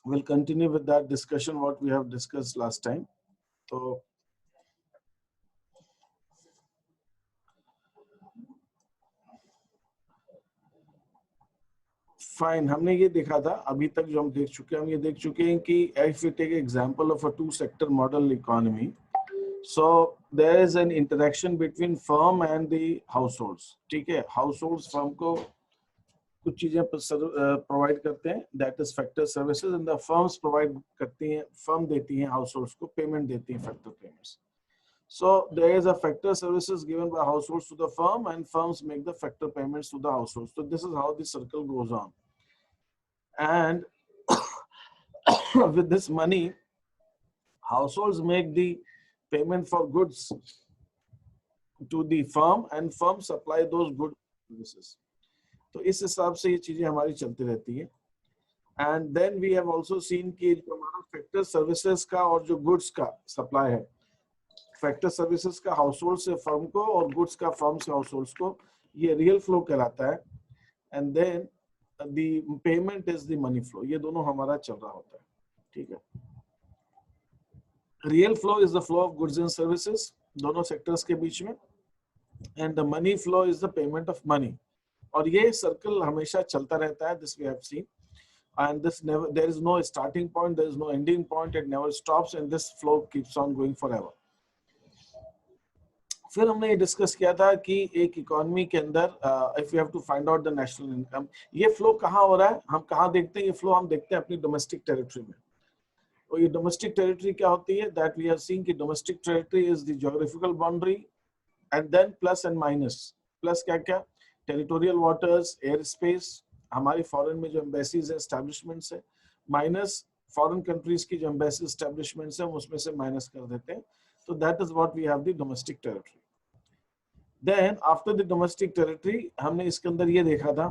We'll continue with that discussion what we have discussed last time. So fine, हमने ये देखा था अभी तक जो हम देख चुके हैं, हम ये देख चुके हैं कि if we take example of a two sector model economy, so there is an interaction between firm and the households. ठीक है, households firm को कुछ चीजें प्रोवाइड करते हैं, that is factor services, and the firms provide करती हैं, firm देती हैं households को, पेमेंट देती हैं factor payments. So there is a factor services given by households to the firm, and firms make the factor payments to the households. So this is how the circle goes on. And with this money, households make the payment for goods to the firm, and firm supply those good services. तो इस हिसाब से ये चीजें हमारी चलती रहती है. And then we have also seen कि जो हमारा factor services का और जो goods का supply है, फैक्टर सर्विसेज का हाउसहोल्ड से फर्म को और गुड्स का फर्म से हाउसहोल्ड्स को, ये रियल फ्लो कहलाता है. And then the payment is the money flow. ये दोनों हमारा चल रहा होता है. ठीक है, real flow is the flow of goods and services दोनों सेक्टर्स के बीच में, and the money flow is the payment of money. और ये सर्कल हमेशा चलता रहता है. This we have seen, and this never, there is no starting point, there is no ending point, it never stops, and this flow keeps on going forever. फिर हमने ये discuss किया था कि एक इकोनॉमी के अंदर if you have to find out the national income, ये फ्लो कहाँ हो रहा है, हम कहाँ देखते हैं ये फ्लो, हम देखते हैं अपनी डोमेस्टिक टेरिटरी में. और ये डोमेस्टिक टेरिटरी क्या होती है, दैट वी हैव सीन कि domestic territory is the geographical boundary, and then plus and minus. Plus क्या क्या, टेरिटोरियल वाटर्स, एयर स्पेस, हमारी फॉरेन में जो एम्बेसीज है, एस्टैब्लिशमेंट्स है, माइनस फॉरेन कंट्रीज की जो एम्बेसी एस्टैब्लिशमेंट्स है, उसमें से माइनस कर देते हैं. So that is what we have the domestic territory. Then after the domestic territory, हमने इसके अंदर ये देखा था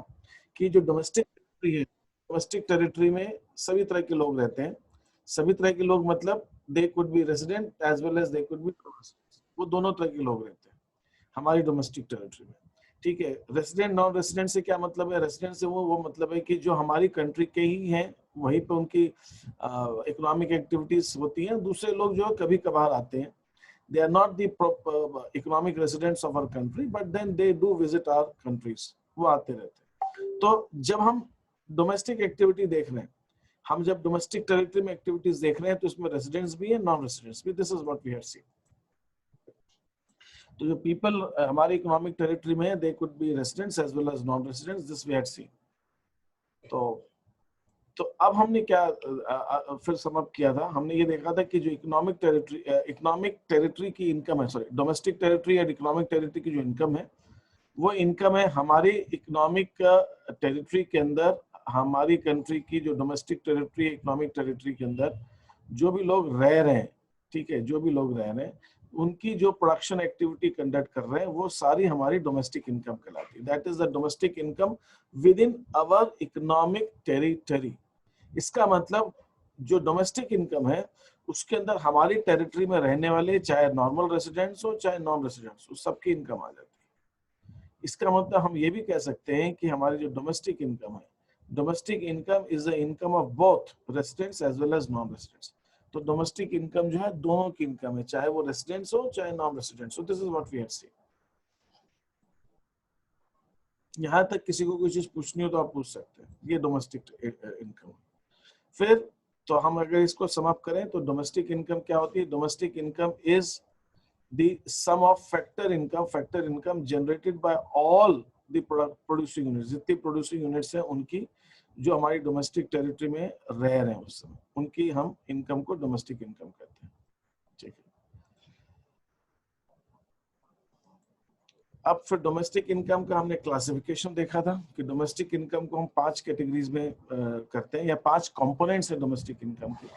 कि जो domestic territory है, domestic territory में सभी तरह के लोग रहते हैं. सभी तरह के लोग मतलब they could be resident as well as they could be non-resident. वो दोनों तरह के लोग रहते हैं हमारी domestic territory में. ठीक है, रेसिडेंट नॉन रेसिडेंट से क्या मतलब है, रेसिडेंट से वो मतलब है कि जो हमारी कंट्री के ही हैं, वहीं पे उनकी इकोनॉमिक एक्टिविटीज होती हैं. दूसरे लोग जो कभी कभार आते हैं, they are not the economic residents of our country, but then they do visit our countries. वो आते रहते हैं. तो जब हम डोमेस्टिक एक्टिविटी देख रहे हैं, हम जब डोमेस्टिक टेरिटरी में एक्टिविटीज देख रहे हैं, तो इसमें रेसिडेंट्स भी हैं, नॉन रेसिडेंट्स भी. This is what we have seen. तो जो पीपल हमारी इकोनॉमिक टेरिटरी में है, they could be residents as well as non residents. This we had seen. तो अब हमने क्या फिर समअप किया था, हमने ये देखा था कि जो इकोनॉमिक टेरिटरी की इनकम है, सॉरी डोमेस्टिक टेरिटरी और इकोनॉमिक टेरिटरी की जो इनकम है, वो इनकम है हमारी इकोनॉमिक टेरिटरी के अंदर, हमारी कंट्री की जो डोमेस्टिक टेरिटरी, इकोनॉमिक टेरिटरी के अंदर जो भी लोग रह रहे हैं, ठीक है, जो भी लोग रह रहे हैं, उनकी जो प्रोडक्शन एक्टिविटी कंडक्ट कर रहे हैं, वो सारी हमारी डोमेस्टिक इनकम कहलाती है. That is the domestic income with in our economic territory. इसका मतलब जो डोमेस्टिक इनकम है, उसके अंदर हमारी टेरिटरी में रहने वाले चाहे नॉर्मल रेसिडेंट्स हो चाहे नॉन रेसिडेंट्स हो, सबकी इनकम आ जाती है. इसका मतलब हम ये भी कह सकते हैं कि हमारी जो डोमेस्टिक इनकम है, domestic income is the income of both residents as well as non residents. तो डोमेस्टिक इनकम जो है, दोनों की इनकम है, चाहे वो रेसिडेंट्स हो चाहे नॉन रेसिडेंट्स हो. This is what we have seen. यहाँ तक किसी को कोई चीज पूछनी हो तो आप पूछ सकते हैं. ये डोमेस्टिक इनकम. फिर तो हम अगर इसको समअप करें तो डोमेस्टिक इनकम क्या होती है, domestic income is the sum of factor income generated by all the producing units. जितनी प्रोड्यूसिंग यूनिट्स हैं उनकी, जो हमारी डोमेस्टिक टेरिटरी में रह रहे हैं उस समय, उनकी हम इनकम को डोमेस्टिक इनकम कहते हैं. ठीक है, अब फिर डोमेस्टिक इनकम का हमने क्लासिफिकेशन देखा था कि डोमेस्टिक इनकम को हम 5 कैटेगरीज में करते हैं, या 5 कंपोनेंट्स है डोमेस्टिक इनकम के.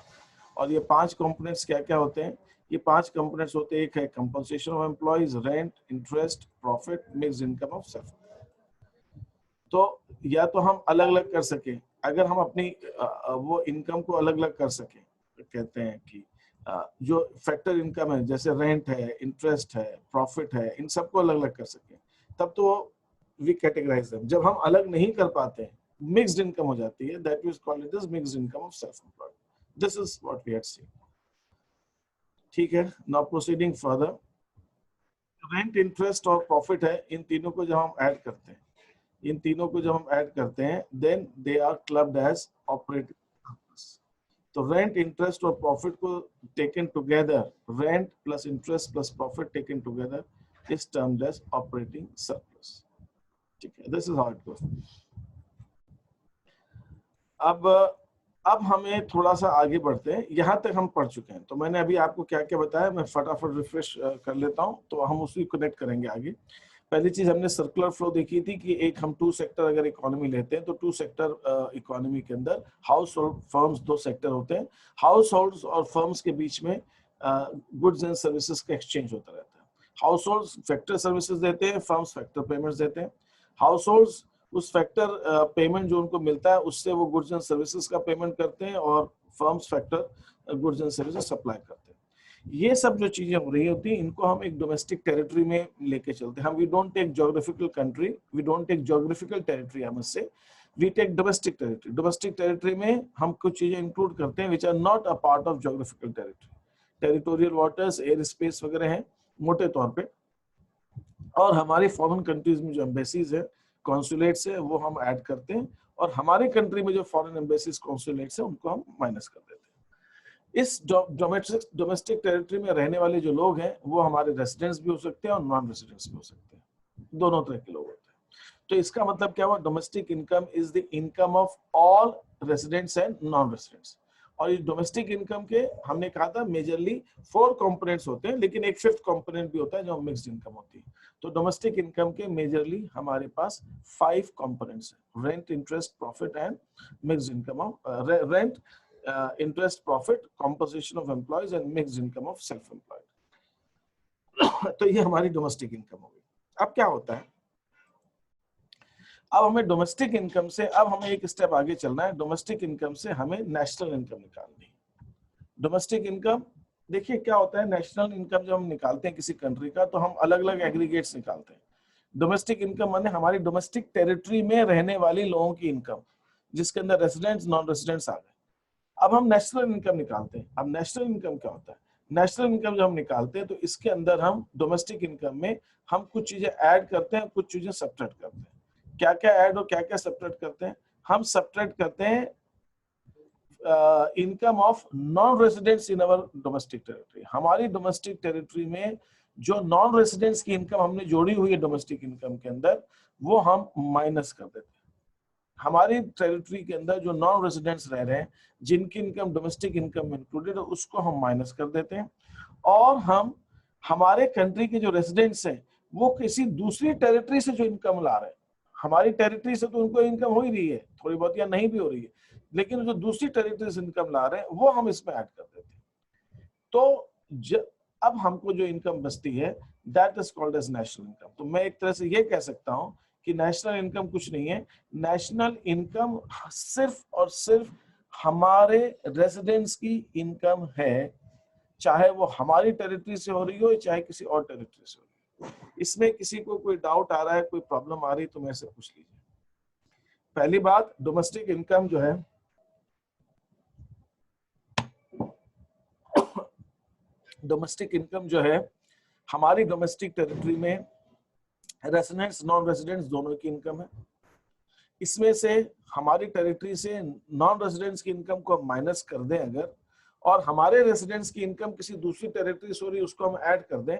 और ये 5 कंपोनेंट्स क्या क्या होते हैं, ये 5 कंपोनेंट्स होते हैं. एक है compensation of employees, rent, interest, profit, mixed income of self. तो या तो हम अलग अलग कर सके, अगर हम अपनी वो इनकम को अलग अलग कर सके, तो कहते हैं कि जो फैक्टर इनकम है, जैसे रेंट है, इंटरेस्ट है, प्रॉफिट है, इन सबको अलग अलग कर सके, तब तो वी कैटेगराइज देम. जब हम अलग नहीं कर पाते हैं, मिक्स्ड इनकम हो जाती है, that we call it as mixed income of self employed. This is what we had seen. ठीक है, now proceeding further. Rent, interest और प्रॉफिट है, इन तीनों को जब हम ऐड करते हैं, इन तीनों को जब हम ऐड करते हैं, then they are clubbed as operating surplus. तो रेंट, इंटरेस्ट और प्रॉफिट को taken together, rent plus interest plus profit taken together is termed as operating surplus. ठीक है, this is how it goes. अब हमें थोड़ा सा आगे बढ़ते हैं. यहाँ तक हम पढ़ चुके हैं, तो मैंने अभी आपको क्या क्या बताया, मैं फटाफट रिफ्रेश कर लेता हूँ, तो हम उसी कनेक्ट करेंगे आगे. पहली चीज हमने सर्कुलर फ्लो देखी थी कि एक हम टू सेक्टर अगर इकोनॉमी लेते हैं, तो टू सेक्टर इकोनॉमी के अंदर हाउस होल्ड फर्म्स दो सेक्टर होते हैं. हाउस होल्ड्स और फर्म्स के बीच में गुड्स एंड सर्विसेज का एक्सचेंज होता रहता है. हाउस होल्ड्स फैक्टर सर्विसेज देते हैं, फर्म्स फैक्टर पेमेंट्स देते हैं. हाउस होल्ड्स उस फैक्टर पेमेंट जो उनको मिलता है उससे वो गुड्स एंड सर्विसेज का पेमेंट करते हैं, और firms factor goods and services supply करते हैं. ये सब जो चीजें हो रही होती हैं, इनको हम एक डोमेस्टिक टेरिटरी में लेके चलते हैं. हम we don't take geographical country, we don't take geographical territory, हम इससे we take domestic territory. Domestic territory में हम कुछ चीजें इंक्लूड करते हैं which are not a part of geographical territory. Territorial waters, air space वगैरह हैं मोटे तौर पे. और हमारी फॉरेन कंट्रीज में जो एम्बेसीज है, कॉन्सुलेट्स है, वो हम ऐड करते हैं, और हमारे कंट्री में जो फॉरेन एम्बेसीज कॉन्सुलेट्स है उनको हम माइनस कर देते हैं. इस डोमेस्टिक टेरिटरी में रहने वाले जो लोग हैं वो हमारे रेसिडेंट्स भी हो सकते हैं और नॉन रेसिडेंट्स भी हो सकते हैं, दोनों तरह के लोग होते हैं. तो इसका मतलब क्या हुआ, domestic income is the income of all residents and non residents. और इस डोमेस्टिक इनकम के हमने कहा था मेजरली 4 कंपोनेंट्स होते हैं, लेकिन एक 5th कंपोनेंट भी होता है जो मिक्स्ड इनकम होती है. तो डोमेस्टिक इनकम के मेजरली हमारे पास 5 कंपोनेंट्स हैं, rent, interest, profit and mixed income of rent, interest, profit, composition of employees and mixed income of self employed. तो ये हमारी डोमेस्टिक इनकम हो गई. अब क्या होता है, अब हमें डोमेस्टिक इनकम से, अब हमें एक स्टेप आगे चलना है. डोमेस्टिक इनकम से हमें नेशनल इनकम निकालनी है. डोमेस्टिक इनकम, देखिए क्या होता है, नेशनल इनकम जब हम निकालते हैं किसी कंट्री का, तो हम अलग अलग एग्रीगेट्स निकालते हैं. डोमेस्टिक इनकम माने हमारी डोमेस्टिक टेरिटरी में रहने वाली लोगों की इनकम, जिसके अंदर रेसिडेंट्स नॉन रेसिडेंट्स आ गए. अब हम नेशनल इनकम निकालते हैं. अब नेशनल इनकम क्या होता है, नेशनल इनकम जब हम निकालते हैं तो इसके अंदर हम डोमेस्टिक इनकम में हम कुछ चीजें ऐड करते हैं, कुछ चीजें सब्ट्रैक्ट करते हैं. क्या क्या ऐड और क्या क्या सब्ट्रैक्ट करते हैं, हम सब्ट्रैक्ट करते हैं income of non residents in our domestic territory. हमारी डोमेस्टिक टेरिटरी में जो नॉन रेसिडेंट्स की इनकम हमने जोड़ी हुई है डोमेस्टिक इनकम के अंदर, वो हम माइनस कर देते हैं. हमारी टेरिटरी के अंदर जो नॉन रेसिडेंट्स रह रहे हैं, जिनकी इनकम डोमेस्टिक इनकम में इंक्लूडेड है, उसको हम माइनस कर देते हैं. और हम हमारे कंट्री के जो रेसिडेंट्स हैं वो किसी दूसरी टेरिटरी से जो इनकम ला रहे हैं, हमारी टेरिटरी से तो उनको इनकम हो ही रही है थोड़ी बहुत या नहीं भी हो रही है, लेकिन जो दूसरी टेरिटरी से इनकम ला रहे हैं वो हम इसमें ऐड कर देते हैं. तो अब हमको जो इनकम बचती है that is called as national income. तो मैं एक तरह से ये कह सकता हूं कि नेशनल इनकम कुछ नहीं है, नेशनल इनकम सिर्फ और सिर्फ हमारे रेजिडेंट्स की इनकम है, चाहे वो हमारी टेरिटरी से हो रही हो चाहे किसी और टेरिटरी से हो रही हो. इसमें किसी को कोई डाउट आ रहा है, कोई प्रॉब्लम आ रही है तो मेरे से पूछ लीजिए. पहली बात, डोमेस्टिक इनकम जो है, डोमेस्टिक इनकम जो है हमारी डोमेस्टिक टेरिटरी में रेसिडेंट्स नॉन रेसिडेंट्स दोनों की इनकम है. इसमें से हमारी टेरिटरी से नॉन रेसिडेंट्स की इनकम को माइनस कर दें अगर, और हमारे रेसिडेंट्स की इनकम किसी दूसरी टेरिटरी से हो रही है उसको हम ऐड कर दें,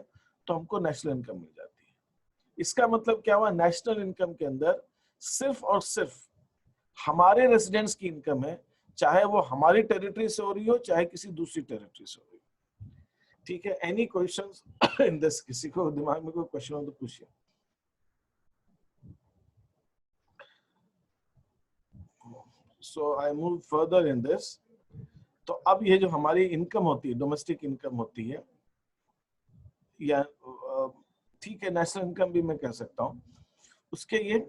तो हमको नेशनल इनकम मिल जाती है. इसका मतलब क्या हुआ, नेशनल इनकम के अंदर सिर्फ और सिर्फ हमारे रेसिडेंट्स की इनकम है, चाहे वो हमारी टेरिटरी से हो रही हो चाहे किसी दूसरी टेरिटरी से हो रही हो. ठीक है, एनी क्वेश्चंस इन दिस? किसी को दिमाग में कोई क्वेश्चन हो तो पूछिए. So I move further in this. तो अब ये जो हमारी इनकम होती है, डोमेस्टिक इनकम होती है, या ठीक है नेशनल इनकम भी मैं कह सकता हूँ, उसके ये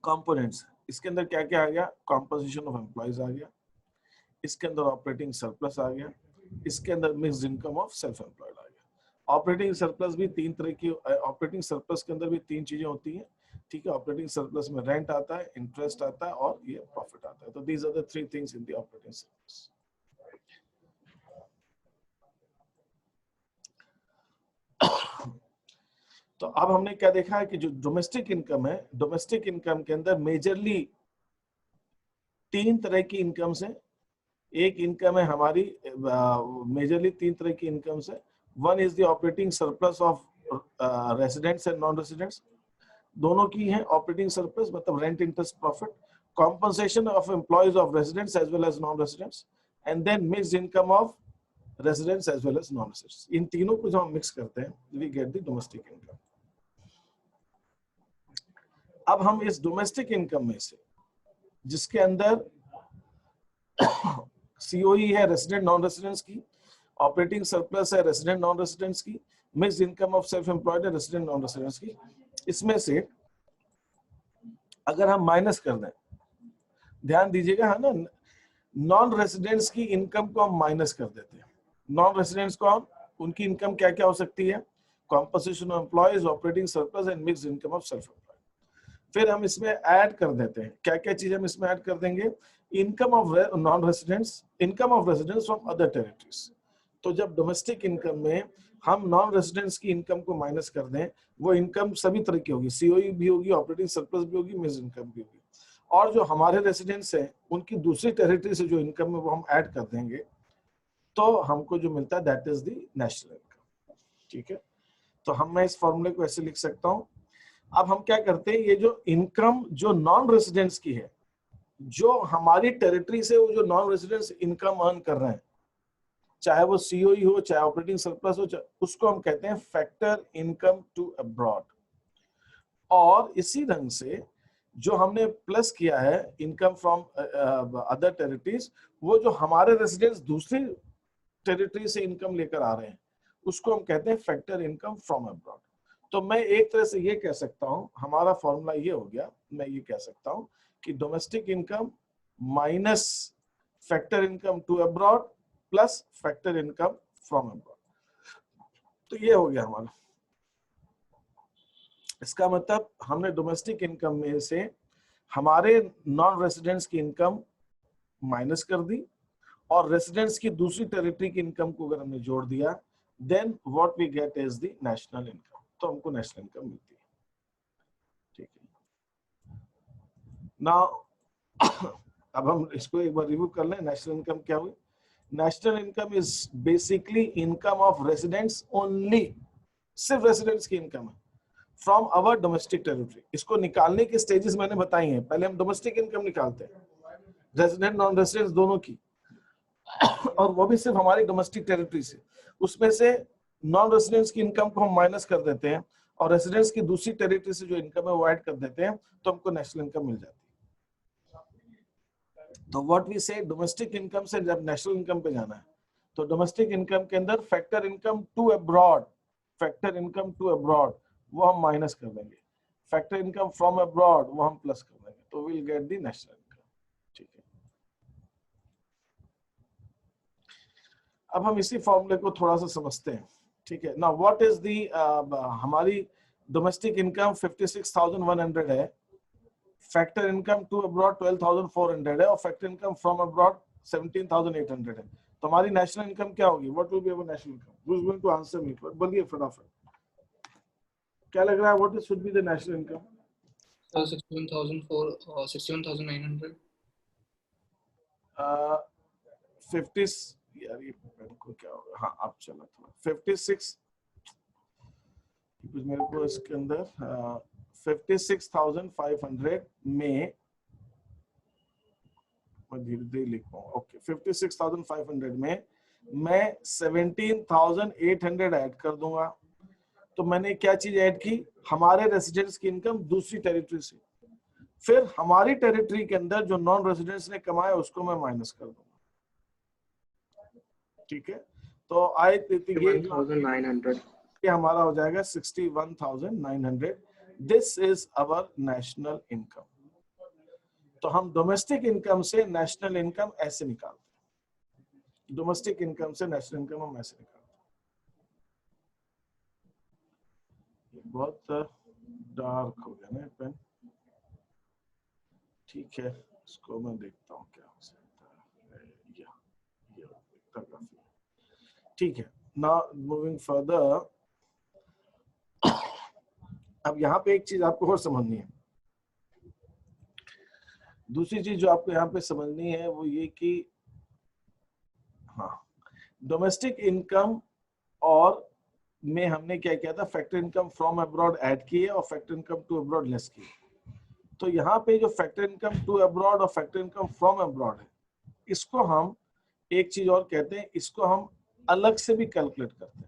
कंपोनेंट्स, इसके अंदर क्या क्या आ गया, कॉम्पोजिशन ऑफ एम्प्लॉयज आ गया, इसके अंदर ऑपरेटिंग सरप्लस आ गया, इसके अंदर mixed income of self employed आ गया. ऑपरेटिंग सरप्लस भी 3 तरह की, ऑपरेटिंग सरप्लस के अंदर भी 3 चीजें होती हैं. ठीक है, ऑपरेटिंग सरप्लस में रेंट आता है, इंटरेस्ट आता है और ये प्रॉफिट आता है। तो these are the three things in the operating surplus. तो अब हमने क्या देखा है कि जो डोमेस्टिक इनकम है, डोमेस्टिक इनकम के अंदर मेजरली 3 तरह की इनकम्स है। एक इनकम है हमारी, मेजरली 3 तरह की इनकम्स है। One is the operating surplus of residents and non residents, दोनों की है ऑपरेटिंग सरप्लस, मतलब rent, interest, profit, compensation of employees of residents as well as non residents, and then mixed income of residents as well as non residents. इन तीनों को जब हम mix करते हैं we get the domestic income. अब हम इस डोमेस्टिक इनकम में से, जिसके अंदर सीओई है रेसिडेंट नॉन रेसिडेंट्स की, ऑपरेटिंग सरप्लस है रेसिडेंट नॉन रेसिडेंट्स की, mixed income of self employed है रेसिडेंट नॉन रेसिडेंट्स की, इसमें से अगर हम माइनस कर दें, ध्यान दीजिएगा, है ना, नॉन रेसिडेंट्स की इनकम को हम माइनस कर देते हैं। नॉन रेसिडेंट्स को हम, उनकी इनकम क्या क्या हो सकती है, composition of employees, operating surplus and mixed income of self employed. फिर हम इसमें ऐड कर देते हैं, क्या क्या चीज हम इसमें ऐड कर देंगे, income of non residents, income of residents from other territories. तो जब डोमेस्टिक इनकम में हम नॉन रेसिडेंट्स की इनकम को माइनस कर दें, वो इनकम सभी तरह की होगी, सीओई भी होगी, ऑपरेटिंग सरप्लस भी होगी, मिक्स्ड इनकम भी होगी, और जो हमारे रेसिडेंट्स हैं उनकी दूसरी टेरिटरी से जो इनकम है वो हम ऐड कर देंगे, तो हमको जो मिलता है that is the national income. ठीक है, तो मैं इस फॉर्मूले को ऐसे लिख सकता हूं। अब हम क्या करते हैं, ये जो इनकम जो नॉन रेसिडेंट्स की है, जो हमारी टेरिटरी से वो जो नॉन रेसिडेंट्स इनकम अर्न कर रहे हैं, चाहे वो सीओई हो, चाहे ऑपरेटिंग सरप्लस हो, उसको हम कहते हैं फैक्टर इनकम टू अब्रॉड। और इसी ढंग से जो हमने प्लस किया है इनकम फ्रॉम अदर टेरिटरीज, वो जो हमारे रेसिडेंट्स दूसरी टेरिटरी से इनकम लेकर आ रहे हैं, उसको हम कहते हैं फैक्टर इनकम फ्रॉम अब्रॉड। तो मैं एक तरह से ये कह सकता हूं, हमारा फॉर्मूला ये हो गया, मैं ये कह सकता हूं कि domestic income minus factor income to abroad plus factor income from abroad. तो ये हो गया हमारा। इसका मतलब हमने डोमेस्टिक इनकम में से हमारे नॉन रेसिडेंट्स की इनकम माइनस कर दी, और रेसिडेंट्स की दूसरी टेरिटरी की इनकम को अगर हमने जोड़ दिया, then what we get is the national income. तो हमको नेशनल इनकम मिलती है। ठीक है, नाउ अब हम इसको एक बार रिव्यू कर लें, नेशनल इनकम क्या हुई। National income is basically income of residents only, सिर्फ रेसिडेंट्स की इनकम है फ्रॉम अवर डोमेस्टिक टेरिटरी। इसको निकालने की स्टेजेस मैंने बताई हैं। पहले हम डोमेस्टिक इनकम निकालते हैं, रेसिडेंट नॉन रेसिडेंट्स दोनों की, और वो भी सिर्फ हमारी डोमेस्टिक टेरिटरी से। उसमें से नॉन रेसिडेंट्स की इनकम को हम माइनस कर देते हैं, और रेसिडेंट्स की दूसरी टेरिटरी से जो इनकम है वो ऐड कर देते हैं, तो हमको नेशनल इनकम मिल जाती है। तो व्हाट वी से, डोमेस्टिक इनकम से जब नेशनल इनकम पे जाना है, तो डोमेस्टिक इनकम के अंदर factor income to abroad, factor income to abroad वो हम माइनस कर देंगे, फैक्टर इनकम फ्रॉम अब्रॉड वो हम प्लस कर देंगे, तो will get the national income. ठीक है, अब हम इसी फॉर्मूले को थोड़ा सा समझते हैं। ठीक है, नाउ व्हाट इज दी, हमारी डोमेस्टिक इनकम 56,100 है, फैक्टर इनकम टू अब्रॉड 12,400 है, और फैक्टर इनकम फ्रॉम अब्रॉड 17,800 है। तो हमारी नेशनल इनकम क्या होगी, what will be our national income? Who is going to answer me? बोलिए फटाफट, क्या लग रहा है, what should be the national income? 61,900। 50, यार ये को क्या होगा, हाँ अब चला थोड़ा 56, मेरे को इसके अंदर 56,500 में मैं धीरे धीरे लिख पाऊंगा। ओके, 56,500 में मैं 17,800 ऐड कर दूंगा। तो मैंने क्या चीज ऐड की, हमारे रेसिडेंट्स की इनकम दूसरी टेरिटरी से, फिर हमारी टेरिटरी के अंदर जो नॉन रेसिडेंट्स ने कमाया उसको मैं माइनस कर दूंगा। ठीक है, तो आई ये हमारा हो जाएगा 61,900। This is our national income. तो हम डोमेस्टिक इनकम से नेशनल इनकम ऐसे निकालते हैं, डोमेस्टिक इनकम से नेशनल इनकम हम ऐसे निकालते हैं। बहुत डार्क हो गया ना पेन, ठीक है, इसको मैं देखता हूँ क्या हो सकता है। ये इतना काफी है, ठीक है। नाउ मूविंग फर्दर, अब यहाँ पे एक चीज आपको और समझनी है। दूसरी चीज जो आपको यहाँ पे समझनी है वो ये कि हाँ, डोमेस्टिक इनकम और में हमने क्या किया था, factor income from abroad add किए और factor income to abroad less किए। तो यहाँ पे जो फैक्टर इनकम टू अब्रॉड और फैक्टर इनकम फ्रॉम अब्रॉड है, इसको हम एक चीज और कहते हैं, इसको हम अलग से भी कैलकुलेट करते हैं।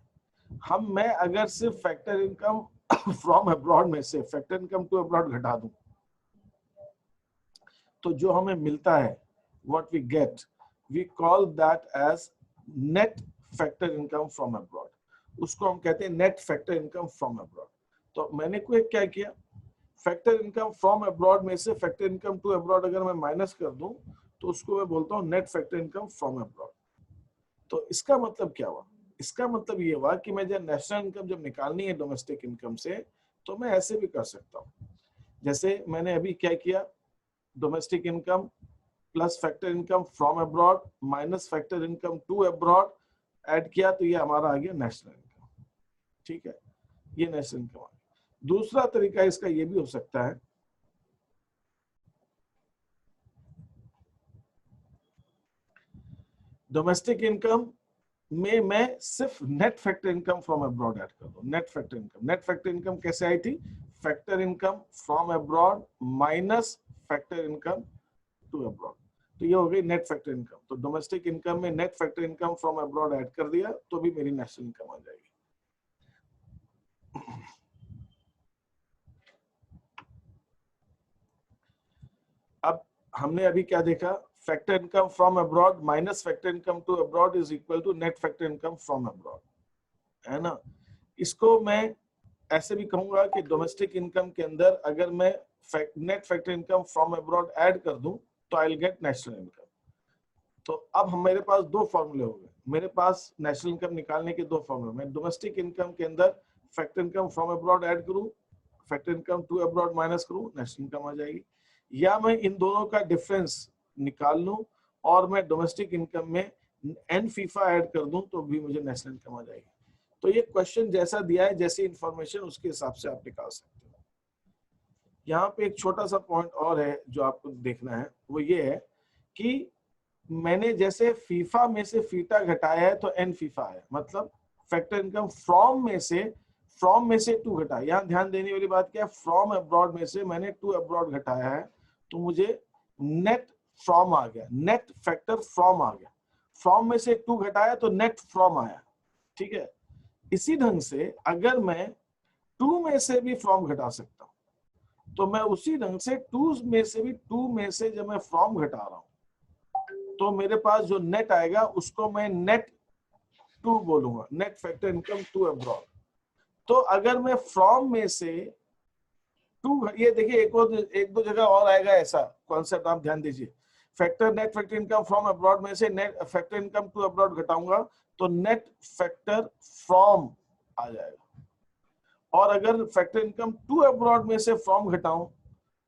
मैं अगर सिर्फ फैक्टर इनकम फ्रॉम अब्रॉड में से फैक्टर इनकम टू अब्रॉड घटा दूं, तो जो हमें मिलता है, what we get, we call that as net factor income from abroad. उसको हम कहते हैं net factor income from abroad. तो मैंने कोई क्या किया, फैक्टर इनकम फ्रॉम अब्रॉड में से फैक्टर इनकम टू अब्रॉड अगर मैं माइनस कर दूं, तो उसको मैं बोलता हूं net factor income from abroad. तो इसका मतलब क्या हुआ, इसका मतलब ये हुआ कि मैं जब नेशनल इनकम जब निकालनी है डोमेस्टिक इनकम से, तो मैं ऐसे भी कर सकता हूँ। जैसे मैंने अभी क्या किया, domestic income plus factor income from abroad minus factor income to abroad add किया, तो ये हमारा आ गया नेशनल इनकम। ठीक है, ये नेशनल इनकम आ गया। दूसरा तरीका इसका ये भी हो सकता है, डोमेस्टिक इनकम में मैं सिर्फ net factor income from abroad add कर दूं। नेट फैक्टर इनकम कैसे आई थी, factor income from abroad minus factor income to abroad, तो ये हो गई नेट फैक्टर इनकम। तो डोमेस्टिक इनकम में net factor income from abroad add कर दिया, तो भी मेरी नेशनल इनकम आ जाएगी। अब हमने अभी क्या देखा, factor income from abroad minus factor income to abroad is equal to net factor income from abroad, है ना। इसको मैं ऐसे भी कहूंगा कि डोमेस्टिक इनकम के अंदर अगर मैं net factor income from abroad add कर दूं, तो I will get national income. तो अब हम मेरे पास दो फॉर्मूले हो गए, मेरे पास नेशनल इनकम निकालने के दो फॉर्मूले। मैं डोमेस्टिक इनकम के अंदर factor income from abroad add करूं, factor income to abroad minus करूं, नेशनल इनकम आ जाएगी। या मैं इन दोनों का डिफरेंस निकाल लूं और मैं डोमेस्टिक इनकम में एन फीफा ऐड कर दूं, तो भी मुझे नेशनल इनकम आ जाएगी। तो ये क्वेश्चन जैसा दिया है, जैसी इंफॉर्मेशन उसके हिसाब से आप निकाल सकते हो। यहाँ पे एक छोटा सा पॉइंट और है जो आपको देखना है, वो ये है कि मैंने जैसे फीफा में से फीटा घटाया है, तो एन फीफा है, मतलब फैक्टर इनकम फ्रॉम में से टू घटाया। यहाँ ध्यान देने वाली बात क्या है, फ्रॉम अब्रॉड में से मैंने टू अब्रॉड घटाया है, तो मुझे नेट फ्रॉम आ गया, नेट फैक्टर फ्रॉम आ गया। फ्रॉम में से टू घटाया तो नेट फ्रॉम आया, ठीक है। इसी ढंग से अगर मैं टू में से भी फ्रॉम घटा सकता हूं, तो मैं उसी ढंग से टू में से जब मैं फ्रॉम घटा रहा हूं, तो मेरे पास जो नेट आएगा उसको मैं नेट टू बोलूंगा, net factor income to abroad. तो अगर मैं फ्रॉम में से टू, ये देखिए एक दो जगह और आएगा ऐसा कॉन्सेप्ट, आप ध्यान दीजिए। Net factor income from abroad में से net factor income to abroad घटाऊंगा, तो नेट फैक्टर फ्रॉम आ जाएगा। और अगर फैक्टर इनकम टू अब्रॉड में से फ्रॉम घटाऊं,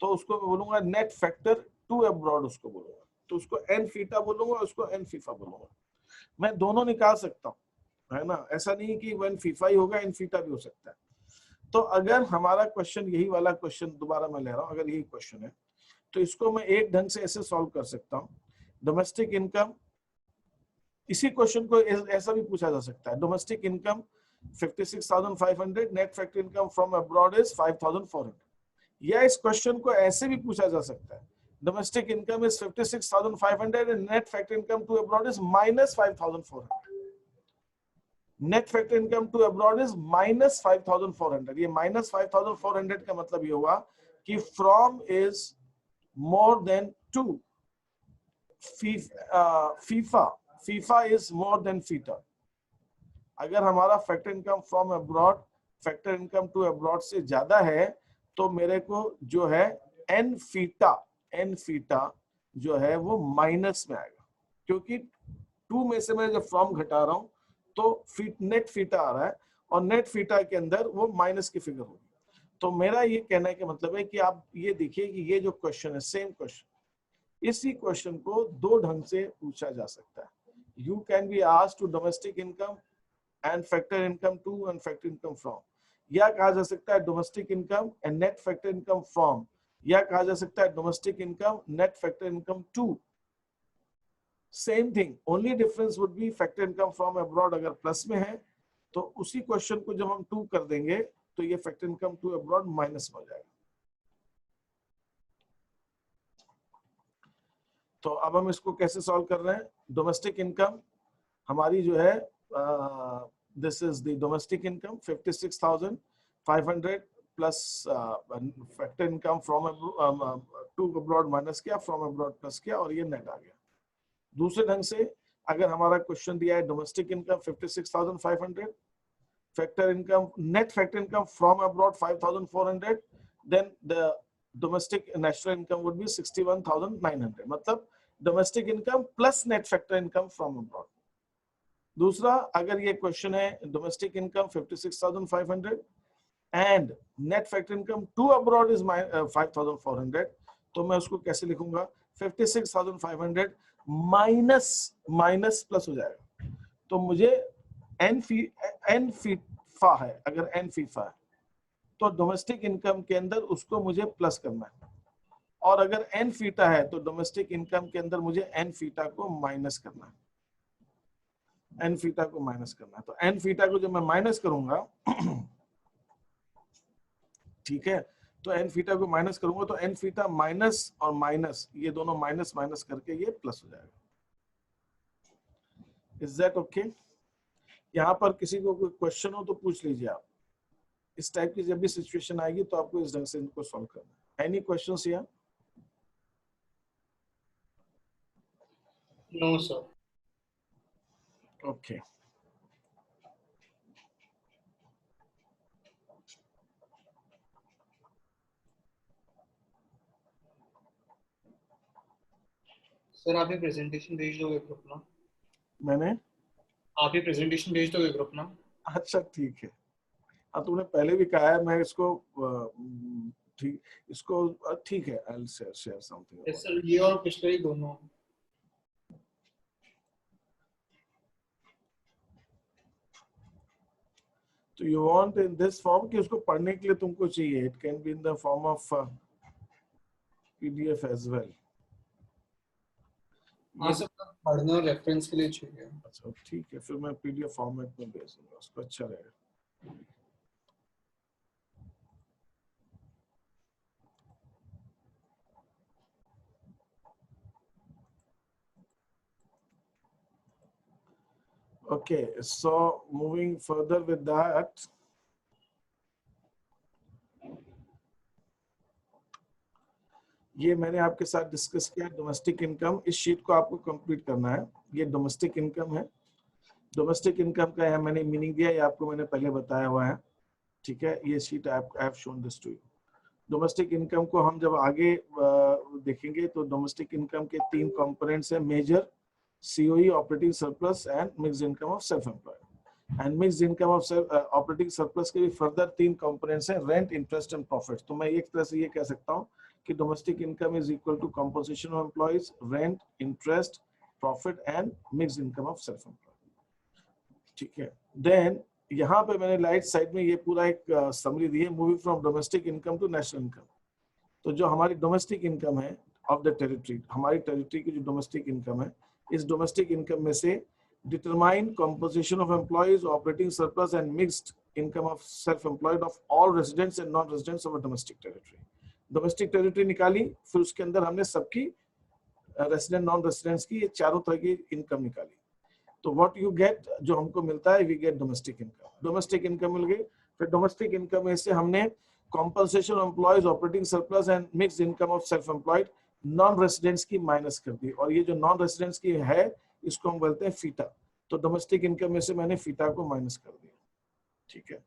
तो उसको मैं बोलूंगा नेट फैक्टर टू अब्रॉड, उसको बोलूंगा, तो उसको एन फीटा बोलूंगा, उसको एन फीफा बोलूंगा। मैं दोनों निकाल सकता हूँ, है ना, ऐसा नहीं कि वन फीफा ही होगा, एन फीटा भी हो सकता है। तो अगर हमारा क्वेश्चन यही वाला क्वेश्चन दोबारा मैं ले रहा हूँ, अगर यही क्वेश्चन है, तो इसको मैं एक ढंग से ऐसे सॉल्व कर सकता हूँ। डोमेस्टिक इनकम, इसी क्वेश्चन को ऐसा भी पूछा जा सकता है, domestic income 56,500, net factor income from abroad is 5,400। या इस क्वेश्चन को ऐसे भी पूछा जा सकता है, domestic income is 56,500 and net factor income to abroad is minus 5,400। Net factor income to abroad is minus 5,400। ये माइनस 5,400 का मतलब ये हुआ कि from is more than to, FIFA is more than FITA. अगर हमारा factor income from abroad factor income to abroad से ज्यादा है, तो मेरे को जो है एन फीटा जो है वो माइनस में आएगा, क्योंकि टू में से मैं जब फ्रॉम घटा रहा हूं, तो नेट फीटा आ रहा है, और नेट फीटा के अंदर वो माइनस की फिगर होगी। तो मेरा ये कहने का मतलब है कि आप ये देखिए कि ये जो क्वेश्चन है, सेम क्वेश्चन, इसी क्वेश्चन को दो ढंग से पूछा जा सकता है. You can be asked to domestic income and factor income to and factor income from, या कहा जा सकता है domestic income and net factor income from, या कहा जा सकता है domestic income net factor income to. Same thing, only difference would be factor income from abroad अगर प्लस में है तो उसी क्वेश्चन को जब हम टू कर देंगे तो ये factor income to abroad minus में हो जाएगा. तो अब हम इसको कैसे सॉल्व कर रहे हैं? डोमेस्टिक इनकम हमारी जो है, this is the domestic income 56,500 plus factor income from to abroad minus किया, फ्रॉम अब्रॉड प्लस किया, और ये नेट आ गया. दूसरे ढंग से अगर हमारा क्वेश्चन दिया है domestic income 56,500, factor income, net factor income from abroad 5,400, then the domestic national income would be 61,900. मतलब domestic income plus net factor income from abroad. दूसरा, अगर ये क्वेश्चन है domestic income 56,500 and net factor income to abroad is 5,400, तो मैं उसको कैसे लिखूंगा? 56,500 माइनस प्लस हो जाएगा. तो मुझे एन फीफा है, अगर एन फीफा है तो डोमेस्टिक इनकम के अंदर उसको मुझे प्लस करना है, और अगर एन फीटा है तो डोमेस्टिक इनकम के अंदर मुझे एन फीटा को माइनस करना है. एन फीटा को माइनस करना है. तो एन फीटा को जब मैं माइनस करूंगा ठीक है, तो एन फीटा को माइनस करूंगा तो एन फीटा माइनस और माइनस, ये दोनों माइनस माइनस करके ये प्लस हो जाएगा. Is that okay? यहाँ पर किसी को कोई क्वेश्चन हो तो पूछ लीजिए आप. इस टाइप की जब भी सिचुएशन आएगी तो आपको इस ढंग से इनको सॉल्व करना है. Any questions here? No, sir. Okay. Sir आप ही प्रेजेंटेशन भेज दोगे ग्रुप ना? मैंने आप ही प्रेजेंटेशन भेज दोगे ग्रुप ना? अच्छा ठीक है. हाँ, तुमने पहले भी कहा है, मैं इसको ठीक, इसको ठीक है, I will share something. Yes sir, ये और पिछले ही दोनों. तो you want in this form कि उसको पढ़ने के लिए तुमको चाहिए? It can be in the form of PDF as well. हाँ सर, पढ़ने और रेफरेंस के लिए चाहिए. अच्छा ठीक है, फिर मैं पीडीएफ फॉर्मेट में भेज दूंगा उसको, अच्छा रहेगा. Okay, so moving further with that, ये मैंने आपके साथ डिस्कस किया डोमेस्टिक इनकम. इस शीट को आपको कंप्लीट करना है. ये डोमेस्टिक इनकम है. डोमेस्टिक इनकम का यहाँ मैंने मीनिंग दिया, ये आपको मैंने पहले बताया हुआ है. ठीक है, ये sheet I have shown this to you. Domestic income को हम जब आगे देखेंगे तो डोमेस्टिक इनकम के तीन कंपोनेंट्स हैं major, COE, operating surplus and mixed income of self employed. And mixed income of operating surplus के भी फर्दर तीन कंपोनेंट्स हैं, रेंट, इंटरेस्ट एंड प्रॉफिट्स. तो मैं एक तरह से ये कह सकता हूँ कि domestic income is equal to composition of employees, rent, interest, profit and mixed income of self employed. ठीक है, देन यहाँ पे मैंने राइट साइड में ये पूरा एक समरी दी है, moving from domestic income to national income. तो जो हमारी डोमेस्टिक इनकम है ऑफ द टेरिटरी, हमारी टेरिटरी की जो डोमेस्टिक इनकम है, इस डोमेस्टिक इनकम में से determine composition of employees, operating surplus and mixed income of self employed of all residents and non residents of domestic territory. Domestic territory निकाली, फिर उसके अंदर हमने सबकी रेजिडेंट, नॉन रेजिडेंट्स की, ये चारों तरह की इनकम निकाली. तो व्हाट यू गेट, जो हमको मिलता है, we get domestic income. Domestic income मिल गई. फिर डोमेस्टिक इनकम में से हमने compensation of employees, operating surplus and mixed income of self employed, non residents की माइनस कर दी, और ये जो नॉन रेजिडेंट्स की है इसको हम बोलते हैं फीटा. तो डोमेस्टिक इनकम में से मैंने फीटा को माइनस कर दिया. ठीक है,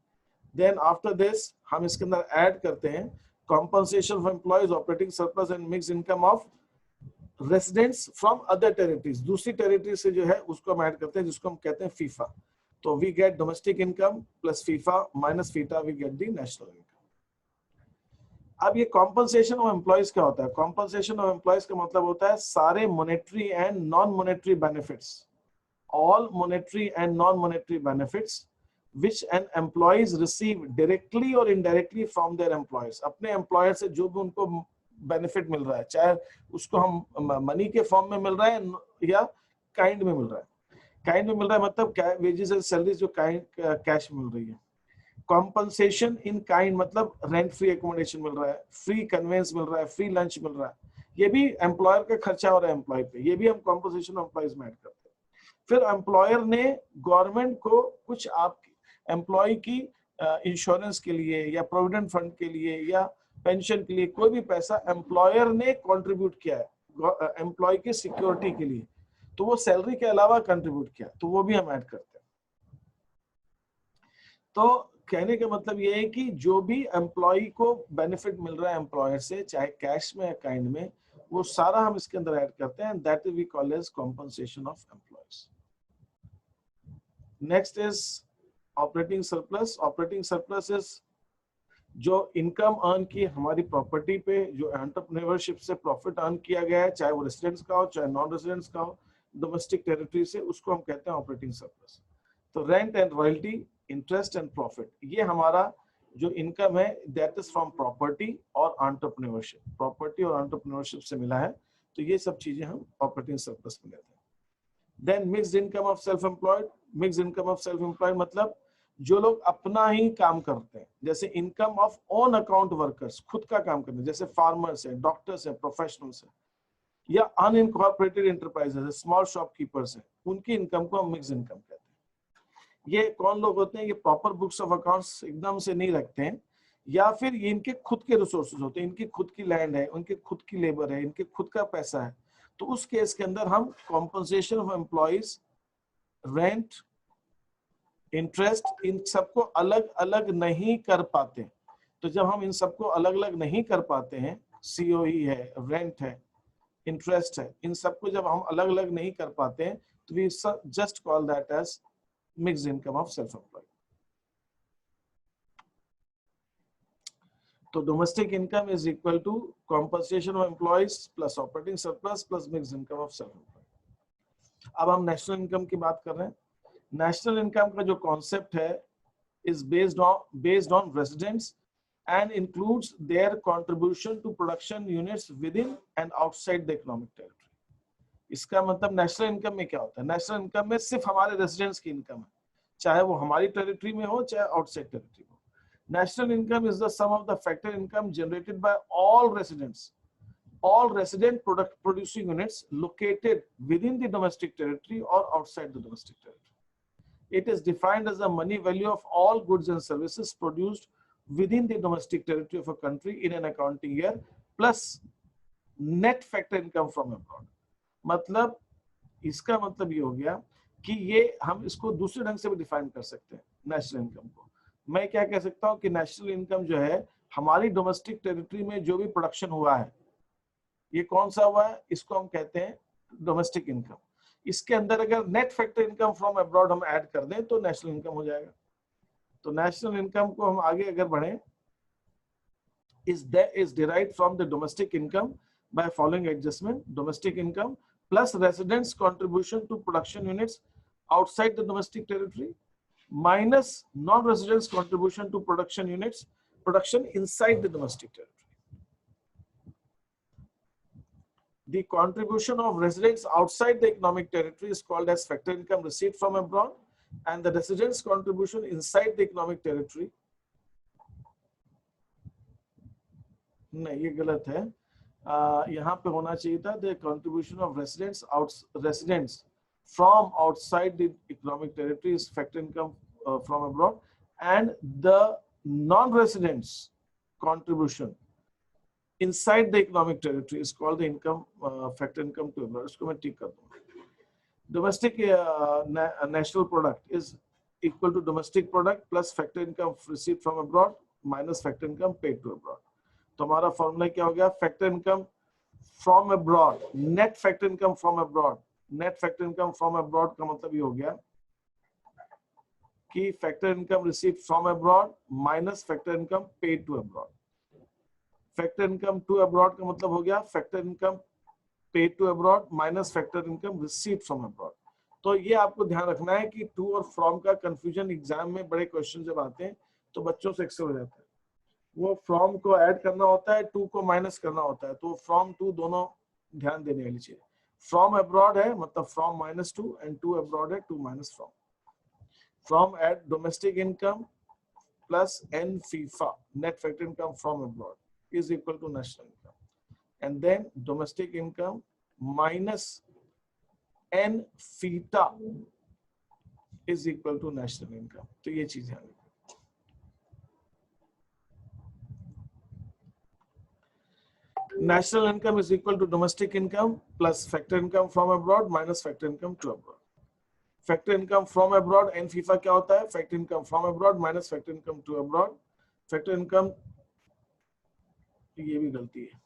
देन आफ्टर दिस हम इसके अंदर ऐड करते हैं compensation of employees, operating surplus and mixed income of residents from other territories. दूसरी टेरिटरी से जो है उसको हम ऐड करते हैं, जिसको हम कहते हैं फीफा. तो we get domestic income plus FIFA minus FITA, we get the national income. अब ये कॉम्पनसेशन ऑफ एम्प्लॉयज क्या होता है? कॉम्पनसेशन ऑफ एम्प्लॉयज का मतलब होता है सारे monetary and non monetary benefits, all monetary and non monetary benefits which an employees receive directly or indirectly from their employers. अपने एम्प्लॉयर से जो भी उनको बेनिफिट मिल रहा है, चाहे उसको हम मनी के फॉर्म में मिल रहा है या काइंड में मिल रहा है। काइंड में मिल रहा है मतलब वेजेस एंड सैलरीज जो कैश मिल रही है। कॉम्पनसेशन इन काइंड मतलब रेंट फ्री एकोमोडेशन मिल रहा है, फ्री कन्वेंस मिल रहा है, फ्री लंच मिल रहा है, ये भी एम्प्लॉयर का खर्चा हो रहा है एम्प्लॉय पे, ये भी हम कॉम्पनसेशन एम्प्लॉयज में ऐड करते हैं। फिर एम्प्लॉयर ने गवर्नमेंट को कुछ आप एम्प्लॉय की इंश्योरेंस के लिए या प्रोविडेंट फंड के लिए या पेंशन के लिए कोई भी पैसा एम्प्लॉयर ने कंट्रीब्यूट किया है एम्प्लॉय की सिक्योरिटी के लिए, तो वो सैलरी के अलावा कंट्रीब्यूट किया, तो वो भी हम ऐड करते हैं। तो कहने का मतलब ये है कि जो भी एम्प्लॉय को बेनिफिट मिल रहा है एम्प्लॉयर से, चाहे कैश में या काइंड में, वो सारा हम इसके अंदर ऐड करते हैं, that we call as compensation of employees. Next is operating surplus. Operating surplus is जो इनकम अर्न की हमारी प्रॉपर्टी पे, जो एंटरप्रेन्योरशिप से प्रॉफिट अर्न किया गया है, चाहे वो रेसिडेंट्स का हो चाहे नॉन रेसिडेंट्स का हो, डोमेस्टिक टेरिटरी से, उसको हम कहते हैं ऑपरेटिंग सरप्लस। तो rent and royalty, interest and profit, ये हमारा जो इनकम है दैट इज फ्रॉम प्रॉपर्टी और एंटरप्रेन्योरशिप, प्रॉपर्टी और एंटरप्रेन्योरशिप से मिला है, तो ये सब चीजें हम ऑपरेटिंग सरप्लस में लेते हैं। Then mixed income of self employed. Mixed income of self employed मतलब जो लोग अपना ही काम करते हैं, जैसे income of own account workers, खुद का काम करते हैं, जैसे फार्मर्स है, डॉक्टर्स है, प्रोफेशनल्स है, या अनइनकॉर्पोरेटेड एंटरप्राइजेस, स्मॉल शॉपकीपर्स है, उनकी इनकम को हम मिक्स्ड इनकम कहते हैं। ये कौन लोग होते हैं? ये प्रॉपर बुक्स ऑफ अकाउंट्स एकदम से नहीं रखते हैं, या फिर ये इनके खुद के रिसोर्सेज होते हैं, इनकी खुद की लैंड है, उनकी खुद की लेबर है, इनके खुद का पैसा है, तो उस केस के अंदर हम compensation of employees, rent, interest, इन सबको अलग अलग नहीं कर पाते। तो जब हम इन सबको अलग अलग नहीं कर पाते हैं, सीओई है, रेंट है, इंटरेस्ट है, इन सबको जब हम अलग अलग नहीं कर पाते हैं, तो we just call that as mixed income of self employed. तो domestic income is equal to compensation of employees plus operating surplus plus mixed income of self employed. अब हम नेशनल इनकम की बात कर रहे हैं। नेशनल इनकम का जो कॉन्सेप्ट है is based on residents and includes their contribution to production units within and outside the economic territory. इसका मतलब नेशनल इनकम में क्या होता है? नेशनल इनकम में सिर्फ हमारे रेजिडेंट्स की इनकम है, चाहे वो हमारी टेरिटरी में हो चाहे आउटसाइड टेरिटरी में हो। National income is the sum of the factor income generated by all residents, all resident product producing units located within the domestic territory or outside the domestic territory. It is defined as the money value of all goods and services produced within the domestic territory of a country in an accounting year plus net factor income from abroad. मतलब इसका मतलब ये हो गया कि ये हम इसको दूसरे ढंग से भी डिफाइन कर सकते हैं नेशनल इनकम को। मैं क्या कह सकता हूँ कि नेशनल इनकम जो है हमारी डोमेस्टिक टेरिटरी में जो भी प्रोडक्शन हुआ है, ये कौन सा हुआ है, इसको हम कहते हैं डोमेस्टिक इनकम। इसके अंदर अगर net factor income from abroad हम ऐड कर दें तो नेशनल इनकम हो जाएगा। तो नेशनल इनकम को हम आगे अगर बढ़े, is derived from the domestic income by following adjustment: domestic income plus residents contribution to production units outside the domestic territory minus non-residents contribution to production units production inside the domestic territory. The contribution of residents outside the economic territory is called as factor income received from abroad, and the residents contribution inside the economic territory, नहीं ये गलत है, यहाँ पे होना चाहिए था the contribution of residents from outside the economic territory is factor income from abroad, and the non-residents contribution inside the economic territory is called the income factor income to abroad. इसको मैं ठीक कर दूँगा। Domestic national product is equal to domestic product plus factor income received from abroad minus factor income paid to abroad. तो हमारा formula क्या हो गया? Factor income from abroad, net factor income from abroad. Net factor income from abroad का मतलब ये हो गया कि factor income received from abroad minus factor income paid to abroad. Factor income to abroad का मतलब हो गया factor income paid to abroad minus factor income received from abroad. तो ये आपको ध्यान रखना है कि टू और फ्रॉम का कंफ्यूजन एग्जाम में बड़े क्वेश्चन जब आते हैं तो बच्चों से अक्सर हो जाता है। वो फ्रॉम को ऐड करना होता है, टू को माइनस करना होता है, तो फ्रॉम टू दोनों ध्यान देने वाली चीज। फ्रॉम अब्रॉड है मतलब from minus to, and to abroad है to minus from. From at domestic income plus N FIFA net factor income from abroad is equal to national income, and then domestic income minus N FITA is equal to national income. तो ये चीज है। National income is equal to domestic income plus factor income from abroad minus factor income to abroad. Factor income from abroad and FIFA क्या होता है? Factor income from abroad minus factor income to abroad. Factor income ये भी गलती है,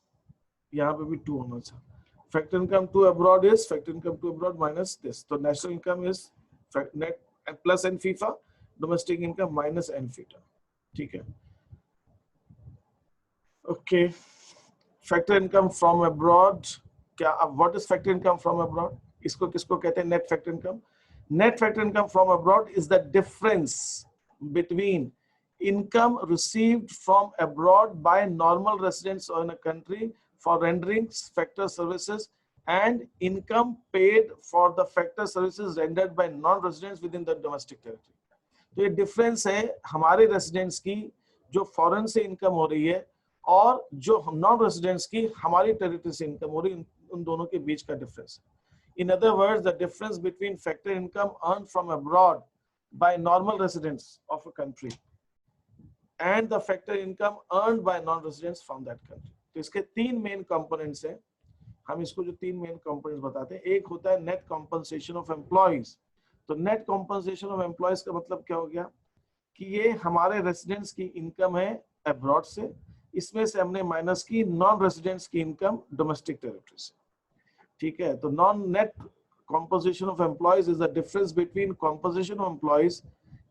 यहाँ पे भी 2 होना चाहिए। Factor income to abroad is factor income to abroad minus this. तो national income is net plus and FIFA, domestic income minus and FIFA. ठीक है? Okay. Factor income from abroad क्या? अब what is factor income from abroad? इसको किसको कहते हैं? Net factor income. Net factor income from abroad is the difference between income received from abroad by normal residents in a country for rendering factor services and income paid for the factor services rendered by non residents with in the domestic territory. तो ये difference है हमारे residents की जो foreign से income हो रही है और जो नॉन रेजिडेंट्स की हमारी टेरिटरी से इनकम हो रही है, उन दोनों के बीच का difference. In other words, the difference between factor income earn from abroad by normal residents of a country and the factor income earned bye non residents from that country. तो इसके 3 मेन कंपोनेंट्स हैं। हम इसको जो 3 main components बताते हैं, एक होता है नेट कॉम्पनसेशन ऑफ एम्प्लॉइज। तो नेट कॉम्पनसेशन ऑफ एम्प्लॉइज का मतलब क्या हो गया कि ये हमारे रेजिडेंट्स की इनकम है अब्रॉड से, इसमें से हमने माइनस की नॉन रेजिडेंट्स की इनकम डोमेस्टिक टेरिटरी से। ठीक है? तो non net composition of employees is the difference between composition of employees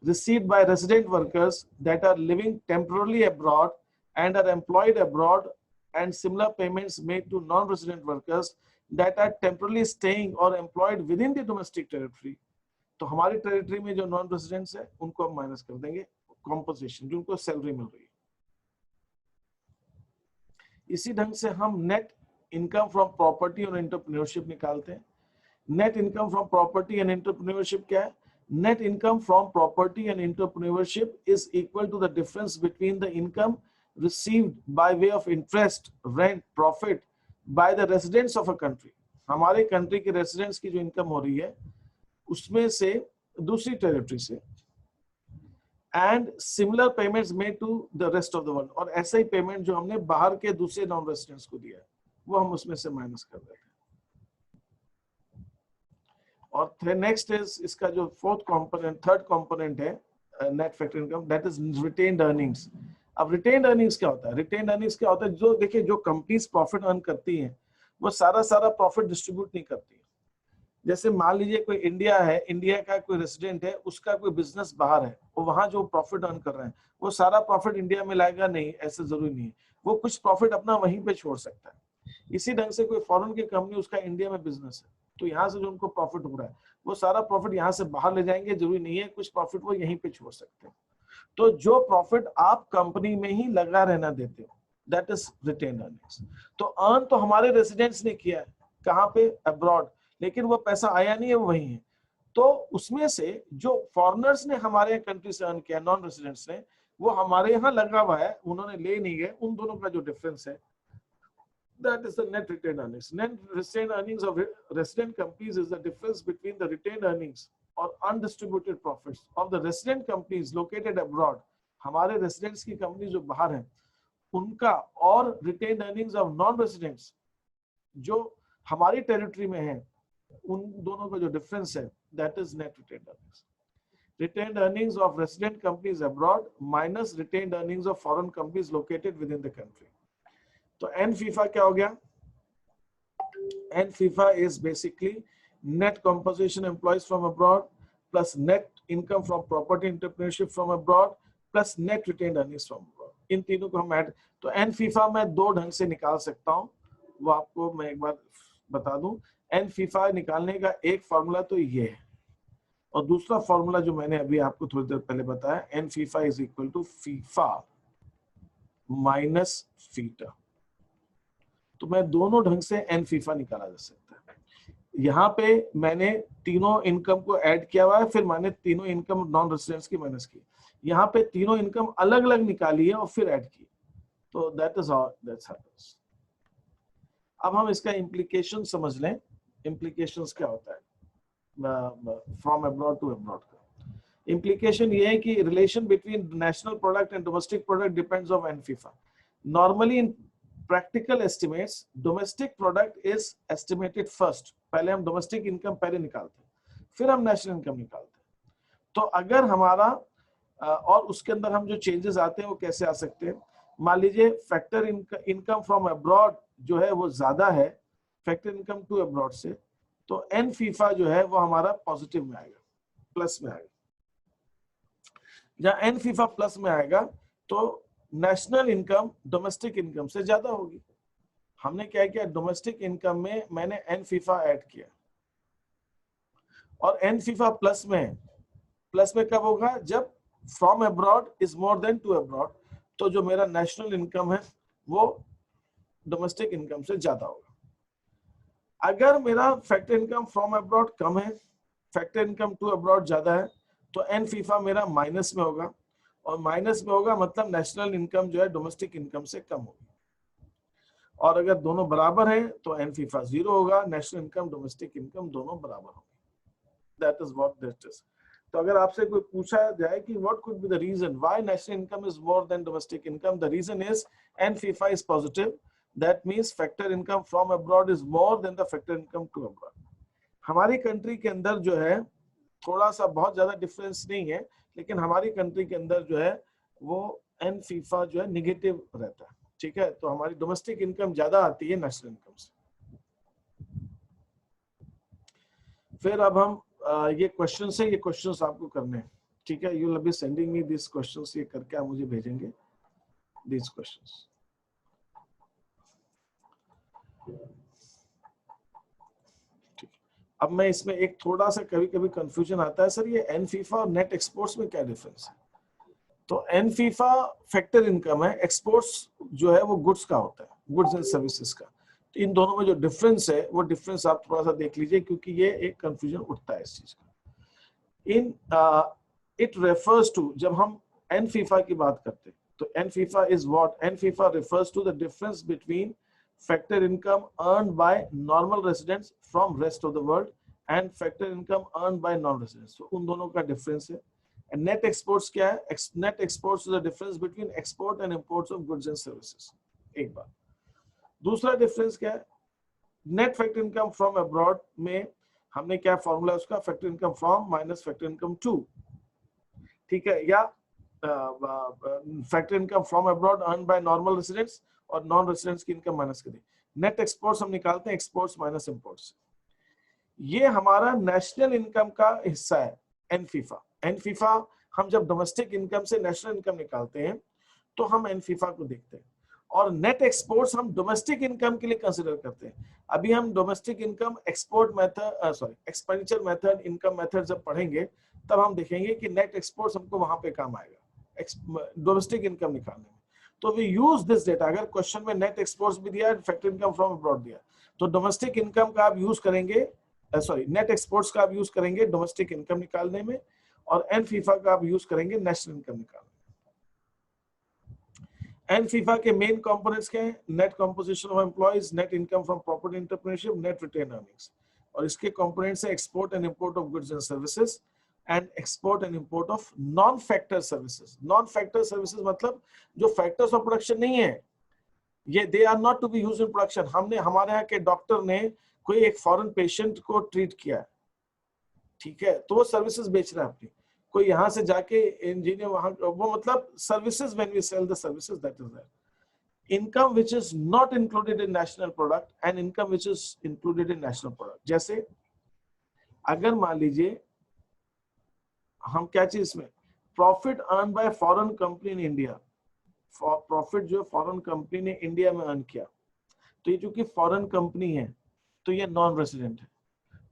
received by resident workers that are living temporarily abroad and are employed abroad, and similar payments made to non-resident workers that are temporarily staying or employed within the domestic territory. तो हमारी territory में जो non residents है उनको हम minus कर देंगे composition, जिनको सैलरी मिल रही है। इसी ढंग से हम नेट इनकम फ्रॉम प्रॉपर्टी और एंटरप्रेन्योरशिप निकालते हैं। Net income from property and entrepreneurship क्या है? Net income from property and entrepreneurship is equal to the difference between the income received by way of interest, rent, profit by the residents of a country. हमारे country के residents की जो income हो रही है उसमें से दूसरी टेरिटरी से, and similar payments made to the rest of the world, और ऐसा ही पेमेंट जो हमने बाहर के दूसरे नॉन रेजिडेंट्स को दिया है वो हम उसमें से माइनस कर देते हैं। और नेक्स्ट इज इसका जो थर्ड कंपोनेंट है net factor income, that is retained earnings. अब रिटेन्ड अर्निंग्स क्या होता है? रिटेन्ड अर्निंग्स क्या होता है? जो देखिए जो कंपनीज प्रॉफिट अर्न करती हैं वो सारा प्रॉफिट डिस्ट्रीब्यूट नहीं करती। जैसे मान लीजिए कोई इंडिया है, इंडिया का कोई रेसिडेंट है, उसका कोई बिजनेस बाहर है, वो वहां जो प्रॉफिट अर्न कर रहे हैं वो सारा प्रॉफिट इंडिया में लाएगा नहीं, ऐसा जरूरी नहीं है। वो कुछ प्रॉफिट अपना वहीं पे छोड़ सकता है। इसी ढंग से कोई फॉरेन की कंपनी, उसका इंडिया में बिजनेस है, तो यहाँ से जो उनको प्रॉफिट हो रहा है वो सारा प्रॉफिट यहाँ से बाहर ले जाएंगे, जरूरी नहीं है, कुछ प्रॉफिट वो यहीं पे छोड़ सकते हैं। तो जो प्रॉफिट आप कंपनी में ही लगा रहना देते हो, दैट इज रिटेन्ड अर्निंग्स। तो अर्न तो हमारे रेसिडेंट्स ने किया है, कहाँ पे? अब्रॉड, लेकिन वो पैसा आया नहीं है, वो वही है। तो उसमें से जो फॉरेनर्स ने हमारे कंट्री से अर्न किया, नॉन रेसिडेंट्स ने, वो हमारे यहाँ लगा हुआ है, उन्होंने ले नहीं गए, उन दोनों का जो डिफरेंस है, that is the net retained earnings. Net retained earnings of resident companies is the difference between the retained earnings or undistributed profits of the resident companies located abroad. हमारे residents की company जो बाहर हैं उनका, और retained earnings of non residents जो हमारी territory में है, उन दोनों का जो डिफरेंस है, that is net retained earnings. Retained earnings of resident companies abroad minus retained earnings of foreign companies located within the country. तो एन फीफा क्या हो गया? N FIFA is basically net composition employees from abroad plus net income from property entrepreneurship from abroad plus net retained earnings from abroad. इन तीनों को हम add, तो N FIFA मैं दो ढंग से निकाल सकता हूँ, वो आपको मैं एक बार बता दूं। एन फीफा निकालने का एक फॉर्मूला तो ये है, और दूसरा फॉर्मूला जो मैंने अभी आपको थोड़ी देर पहले बताया, N FIFA is equal to FIFA minus FITA. तो मैं दोनों ढंग से एन फीफा निकाला जा सकता है। यहाँ पे मैंने तीनों इनकम को ऐड किया हुआ है, फिर मैंने तीनों इनकम नॉन रेसिडेंट्स की माइनस की। यहाँ पे तीनों इनकम अलग अलग निकाली है और फिर ऐड की। तो that is how that's happens. अब हम इसका इम्प्लीकेशन समझ लें। इम्प्लीकेशंस क्या होता है फ्रॉम अब्रॉड टू अब्रॉड का? इम्प्लीकेशन ये है कि relation between national product and domestic product depends on an FIFA. Normally in practical estimates domestic product is estimated first. पहले हम डोमेस्टिक इनकम पहले निकालते हैं, फिर हम नेशनल इनकम निकालते हैं। तो अगर हमारा और उसके अंदर हम जो चेंजेस आते हैं वो कैसे आ सकते हैं? मान लीजिए फैक्टर इनकम फ्रॉम अब्रॉड जो है वो ज्यादा है फैक्टर इनकम टू अब्रॉड से, तो एन फीफा जो है वो हमारा पॉजिटिव में आएगा, प्लस में आएगा। जहां एन फीफा प्लस में आएगा तो नेशनल इनकम डोमेस्टिक इनकम से ज्यादा होगी। हमने क्या किया, डोमेस्टिक इनकम में मैंने एन फीफा ऐड किया, और एन फीफा प्लस में कब होगा? जब from abroad is more than to abroad, तो जो मेरा नेशनल इनकम है वो डोमेस्टिक इनकम से ज्यादा होगा। अगर मेरा फैक्टर इनकम फ्रॉम अब्रॉड कम है, फैक्टर इनकम टू अब्रॉड ज्यादा है, तो एन फीफा मेरा माइनस में होगा, और माइनस में होगा मतलब नेशनल इनकम जो है डोमेस्टिक इनकम से कम होगी। और अगर दोनों बराबर हैं तो एन फीफा 0 होगा, नेशनल इनकम डोमेस्टिक इनकम दोनों बराबर होंगे। That is what that is. तो अगर आपसे कोई पूछा जाए कि what could be the reason why national income is more than domestic income, the reason is N FIFA is positive, that means factor income from abroad is more than the factor income to abroad. हमारी country के अंदर जो है थोड़ा सा बहुत ज्यादा difference नहीं है, लेकिन हमारी कंट्री के अंदर जो है वो एन फीफा जो है निगेटिव रहता है। ठीक है, तो हमारी डोमेस्टिक इनकम ज्यादा आती है नेशनल इनकम से। फिर अब हम ये क्वेश्चन है, ये क्वेश्चंस आपको करने हैं। ठीक है, you will be sending me this questions, ये करके आप मुझे भेजेंगे दिस क्वेश्चंस। अब मैं इसमें एक थोड़ा सा कभी कभी कंफ्यूजन आता है, सर ये एन फीफा और नेट एक्सपोर्ट्स में क्या डिफरेंस है? तो एन फीफा फैक्टर इनकम है, एक्सपोर्ट्स जो है वो गुड्स का होता है, गुड्स एंड सर्विसेज का। तो इन दोनों में जो डिफरेंस है वो डिफरेंस आप थोड़ा सा देख लीजिए, क्योंकि ये एक कंफ्यूजन उठता है इस चीज का। इन इट रेफर्स टू, जब हम एन फीफा की बात करते हैं तो N FIFA is what? N FIFA refers to the difference between factor income earned by normal residents from rest of the world and factor income earned by non-residents. So उन दोनों का difference है। And net exports क्या है? Net exports is the difference between export and imports of goods and services. एक बात। दूसरा difference क्या है? Net factor income from abroad में हमने क्या फॉर्मूला उसका? factor income from minus factor income to, ठीक है, या factor income from abroad earned by normal residents और नॉन रेसिडेंट्स की इनकम माइनस करें। नेट एक्सपोर्ट्स हम निकालते हैं एक्सपोर्ट्स माइनस इंपोर्ट्स। ये हमारा नेशनल इनकम का हिस्सा है एन फीफा। एन फीफा हम जब डोमेस्टिक इनकम से नेशनल इनकम निकालते हैं तो हम एन फीफा को देखते हैं, और नेट एक्सपोर्ट्स हम डोमेस्टिक इनकम के लिए कंसिडर करते हैं। अभी हम domestic income export method expenditure method income method जब पढ़ेंगे तब हम देखेंगे कि नेट एक्सपोर्ट्स हमको वहां पे काम आएगा डोमेस्टिक इनकम निकालने में। तो वी यूज दिस डेटा। अगर क्वेश्चन में नेट एक्सपोर्ट्स भी दिया है, फैक्टर इनकम फ्रॉम अब्रॉड दिया, तो डोमेस्टिक इनकम का आप यूज करेंगे, नेट एक्सपोर्ट्स का आप यूज करेंगे डोमेस्टिक इनकम निकालने में, और एन फीफा का आप यूज करेंगे नेशनल इनकम निकालने में। एन फीफा के मेन कंपोनेंट्स क्या हैं? Net composition of employees, net income from property entrepreneurship, net retained earnings. और इसके कंपोनेंट्स है export and import of goods and services and export and import of non-factor services. Non-factor services मतलब जो factors of production नहीं है, ये they are not to be used in production. हमने हमारे यहाँ के डॉक्टर ने कोई एक फॉरेन पेशेंट को ट्रीट किया, ठीक है, तो वो सर्विसेज बेच रहा है अपनी। कोई यहाँ से जाके इंजीनियर वहां, वो मतलब services, when we sell the services, that is there. Income which is not included in national product and income which is included in national product. जैसे अगर मान लीजिए हम क्या चीज में profit earn by foreign company in India, profit जो foreign company ने इंडिया में अर्न किया, तो ये चूंकि फॉरेन कंपनी है तो ये नॉन रेसिडेंट है,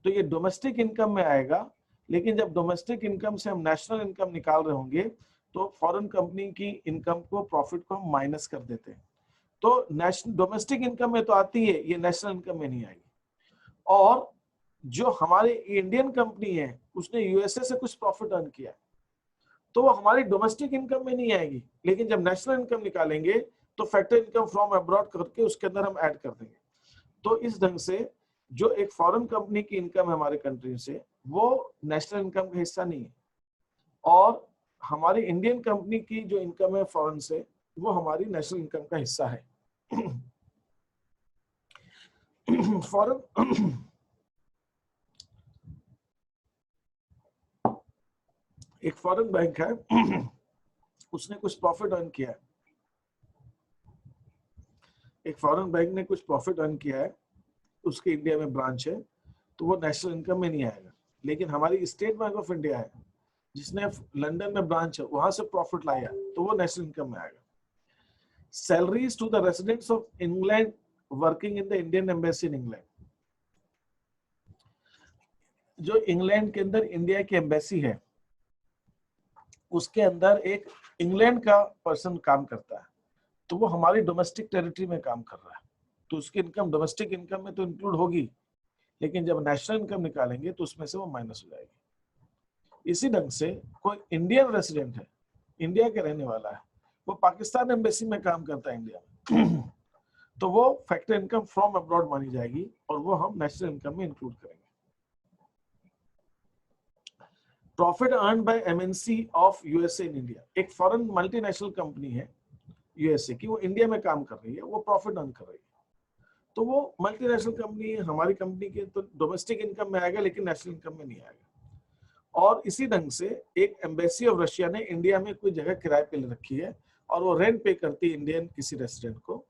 तो ये डोमेस्टिक इनकम में आएगा। लेकिन जब डोमेस्टिक इनकम से हम नेशनल इनकम निकाल रहे होंगे तो फॉरेन कंपनी की इनकम को, प्रॉफिट को हम माइनस कर देते हैं। तो नेशनल डोमेस्टिक इनकम में तो आती है, ये नेशनल इनकम में नहीं आएगी। और जो हमारे इंडियन कंपनी है उसने यूएसए से कुछ प्रॉफिट अर्न किया, तो वो हमारी डोमेस्टिक इनकम में नहीं आएगी। लेकिन जब नेशनल इनकम निकालेंगे तो फैक्टर इनकम फ्रॉम अब्रॉड करके उसके अंदर हम ऐड कर देंगे। तो इस ढंग से जो एक फॉरेन कंपनी की इनकम है हमारे कंट्री से, वो नेशनल इनकम का हिस्सा नहीं है, और हमारी इंडियन कंपनी की जो इनकम है फॉरेन से, वो हमारी नेशनल इनकम का हिस्सा है। फॉरेन एक फॉरेन बैंक है, उसने कुछ प्रॉफिट अर्न किया है, एक फॉरेन बैंक ने कुछ प्रॉफिट अर्न किया है, उसके इंडिया में ब्रांच है, तो वो नेशनल इनकम में नहीं आएगा। लेकिन हमारी स्टेट बैंक ऑफ इंडिया है जिसने लंदन में ब्रांच है, वहां से प्रॉफिट लाया, तो वो नेशनल इनकम में आएगा। Salaries to the residents of England working in the Indian embassy in England, जो इंग्लैंड के अंदर इंडिया की एम्बेसी है उसके अंदर एक इंग्लैंड का पर्सन काम करता है, तो वो हमारी डोमेस्टिक टेरिटरी में काम कर रहा है, तो उसकी इनकम डोमेस्टिक इनकम में तो इंक्लूड होगी, लेकिन जब नेशनल इनकम निकालेंगे तो उसमें से वो माइनस हो जाएगी। इसी ढंग से कोई इंडियन रेसिडेंट है, इंडिया के रहने वाला है, वो पाकिस्तान एम्बेसी में काम करता है इंडिया में, तो वो फैक्टर इनकम फ्रॉम अब्रॉड मानी जाएगी और वो हम नेशनल इनकम में इंक्लूड करेंगे। Profit earn by MNC of USA in India, एक फॉरेन मल्टीनेशनल कंपनी है यूएसए की, वो इंडिया में काम कर रही है, वो प्रॉफिट अर्न कर रही है, तो वो मल्टीनेशनल कंपनी है, हमारी कंपनी के तो डोमेस्टिक इनकम में आएगा लेकिन नेशनल इनकम में नहीं आएगा। और इसी ढंग से एक एम्बेसी ऑफ रशिया ने इंडिया में कोई जगह किराए पे ले रखी है और वो रेंट पे करती है इंडियन किसी रेसिडेंट को,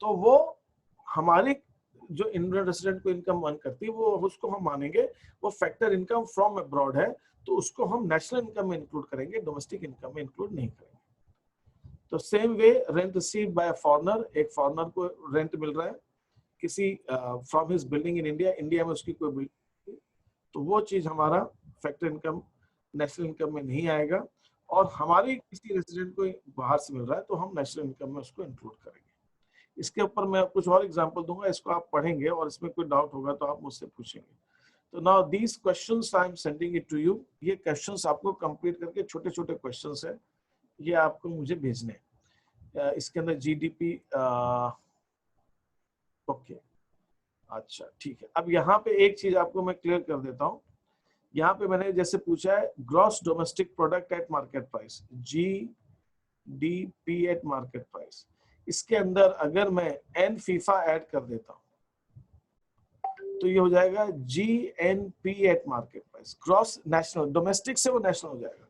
तो वो हमारी जो इंडियन रेसिडेंट को इनकम अर्न करती है, वो उसको हम मानेंगे वो फैक्टर इनकम फ्रॉम अब्रॉड है, तो उसको हम नेशनल इनकम में इंक्लूड करेंगे, डोमेस्टिक इनकम में इंक्लूड नहीं करेंगे। तो same way rent received by a foreigner, एक फॉरेनर को रेंट मिल रहा है किसी from his building in India, India में उसकी कोई बिल्डिंग, तो वो चीज हमारा फैक्टर इनकम नेशनल इनकम में नहीं आएगा। और हमारी किसी रेसिडेंट को बाहर से मिल रहा है तो हम नेशनल इनकम में उसको इंक्लूड करेंगे। इसके ऊपर मैं कुछ और एग्जांपल दूंगा, इसको आप पढ़ेंगे और इसमें कोई डाउट होगा तो आप मुझसे पूछेंगे। तो now these questions I am sending it to you, ये क्वेश्चंस आपको कंप्लीट करके, छोटे छोटे क्वेश्चंस है, ये आपको मुझे भेजने हैं। इसके अंदर जीडीपी ओके, अच्छा ठीक है। अब यहाँ पे एक चीज आपको मैं क्लियर कर देता हूँ, यहाँ पे मैंने जैसे पूछा है gross domestic product at market price, GDP eight market price, इसके अंदर अगर मैं एन फीफा ऐड कर देता हूँ तो ये हो जाएगा GNP eight market price, gross national, domestic से वो नेशनल हो जाएगा।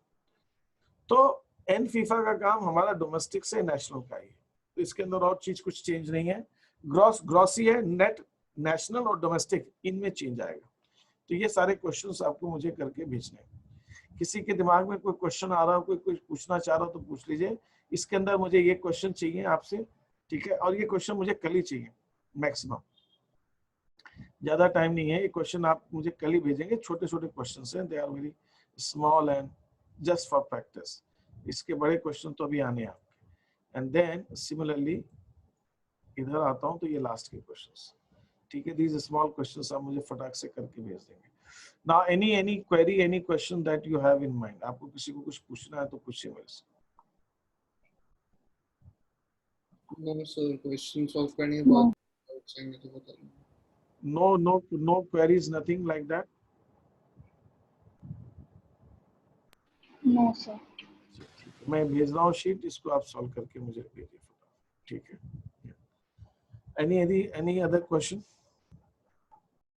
तो एन फीफा का काम हमारा डोमेस्टिक से नेशनल का ही है, तो इसके अंदर और चीज कुछ चेंज नहीं है, ग्रॉस ग्रॉस ही है, नेट नेशनल और डोमेस्टिक इनमें चेंज आएगा। तो ये सारे क्वेश्चंस आपको मुझे करके भेजने हैं। किसी के दिमाग में कोई क्वेश्चन आ रहा हो, कोई कुछ पूछना चाह रहा हो तो पूछ लीजिए। इसके अंदर मुझे ये क्वेश्चन चाहिए आपसे, ठीक है, और ये क्वेश्चन मुझे कल ही चाहिए मैक्सिमम, ज्यादा टाइम नहीं है, ये क्वेश्चन आप मुझे कल ही भेजेंगे, छोटे छोटे क्वेश्चन हैं, they are very small and just for practice, इसके बड़े क्वेश्चन तो अभी आने हैं आपके। एंड देन सिमिलरली इधर आता हूं तो ये लास्ट के क्वेश्चंस, ठीक है, these small questions आप मुझे फटाक से करके भेज देंगे। Now any query, any question that you have in mind, आपको किसी को कुछ पूछना है तो पूछिए मेरे से। No sir, question solve करने के बाद चाहिए तो बता दो। No queries, nothing like that. No sir. मैं भेज रहा हूँ शीट, इसको आप सॉल्व करके मुझे भेजिए, ठीक है। Any other question?